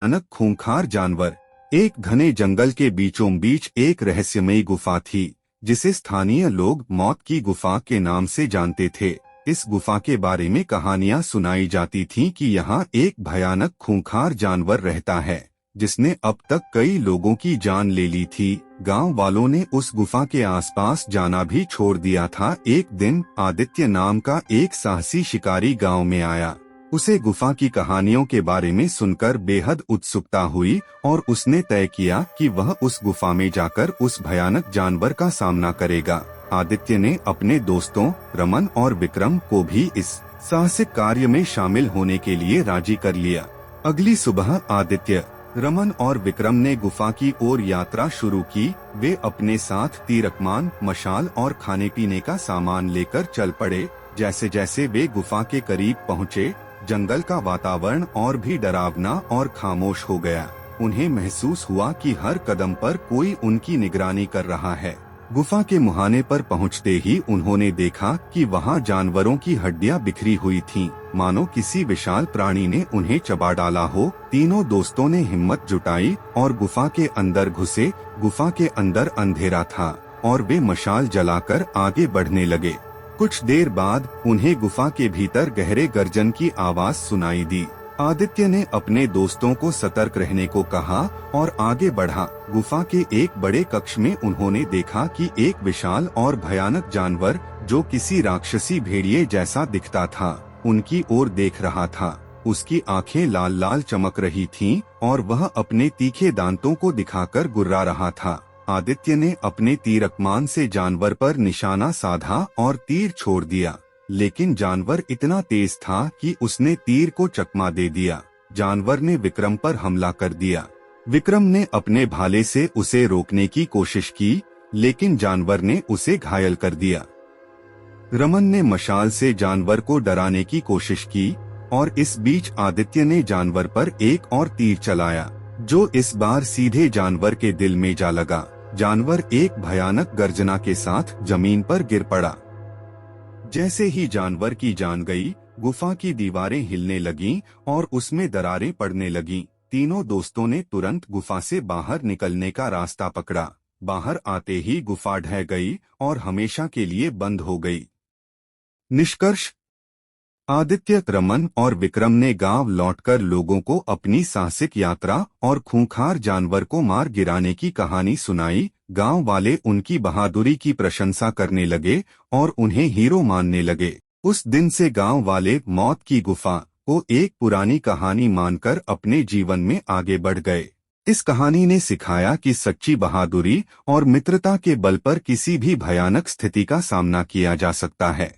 भयानक खूंखार जानवर। एक घने जंगल के बीचों बीच एक रहस्यमयी गुफा थी, जिसे स्थानीय लोग मौत की गुफा के नाम से जानते थे। इस गुफा के बारे में कहानियां सुनाई जाती थीं कि यहाँ एक भयानक खूंखार जानवर रहता है, जिसने अब तक कई लोगों की जान ले ली थी। गांव वालों ने उस गुफा के आसपास जाना भी छोड़ दिया था। एक दिन आदित्य नाम का एक साहसी शिकारी गांव में आया। उसे गुफा की कहानियों के बारे में सुनकर बेहद उत्सुकता हुई और उसने तय किया कि वह उस गुफा में जाकर उस भयानक जानवर का सामना करेगा। आदित्य ने अपने दोस्तों रमन और विक्रम को भी इस साहसिक कार्य में शामिल होने के लिए राजी कर लिया। अगली सुबह आदित्य, रमन और विक्रम ने गुफा की ओर यात्रा शुरू की। वे अपने साथ तीरकमान, मशाल और खाने पीने का सामान लेकर चल पड़े। जैसे जैसे वे गुफा के करीब पहुँचे, जंगल का वातावरण और भी डरावना और खामोश हो गया। उन्हें महसूस हुआ कि हर कदम पर कोई उनकी निगरानी कर रहा है। गुफा के मुहाने पर पहुंचते ही उन्होंने देखा कि वहां जानवरों की हड्डियां बिखरी हुई थीं, मानो किसी विशाल प्राणी ने उन्हें चबा डाला हो। तीनों दोस्तों ने हिम्मत जुटाई और गुफा के अंदर घुसे। गुफा के अंदर अंधेरा था और वे मशाल जलाकर आगे बढ़ने लगे। कुछ देर बाद उन्हें गुफा के भीतर गहरे गर्जन की आवाज सुनाई दी। आदित्य ने अपने दोस्तों को सतर्क रहने को कहा और आगे बढ़ा। गुफा के एक बड़े कक्ष में उन्होंने देखा कि एक विशाल और भयानक जानवर, जो किसी राक्षसी भेड़िए जैसा दिखता था, उनकी ओर देख रहा था। उसकी आंखें लाल लाल चमक रही थीं और वह अपने तीखे दांतों को दिखाकर गुर्रा रहा था। आदित्य ने अपने तीरकमान से जानवर पर निशाना साधा और तीर छोड़ दिया, लेकिन जानवर इतना तेज था कि उसने तीर को चकमा दे दिया। जानवर ने विक्रम पर हमला कर दिया। विक्रम ने अपने भाले से उसे रोकने की कोशिश की, लेकिन जानवर ने उसे घायल कर दिया। रमन ने मशाल से जानवर को डराने की कोशिश की और इस बीच आदित्य ने जानवर पर एक और तीर चलाया, जो इस बार सीधे जानवर के दिल में जा लगा। जानवर एक भयानक गर्जना के साथ जमीन पर गिर पड़ा। जैसे ही जानवर की जान गई, गुफा की दीवारें हिलने लगीं और उसमें दरारें पड़ने लगीं। तीनों दोस्तों ने तुरंत गुफा से बाहर निकलने का रास्ता पकड़ा। बाहर आते ही गुफा ढह गई और हमेशा के लिए बंद हो गई। निष्कर्ष: आदित्य, रमन और विक्रम ने गांव लौटकर लोगों को अपनी साहसिक यात्रा और खूंखार जानवर को मार गिराने की कहानी सुनाई। गांव वाले उनकी बहादुरी की प्रशंसा करने लगे और उन्हें हीरो मानने लगे। उस दिन से गांव वाले मौत की गुफा को एक पुरानी कहानी मानकर अपने जीवन में आगे बढ़ गए। इस कहानी ने सिखाया कि सच्ची बहादुरी और मित्रता के बल पर किसी भी भयानक स्थिति का सामना किया जा सकता है।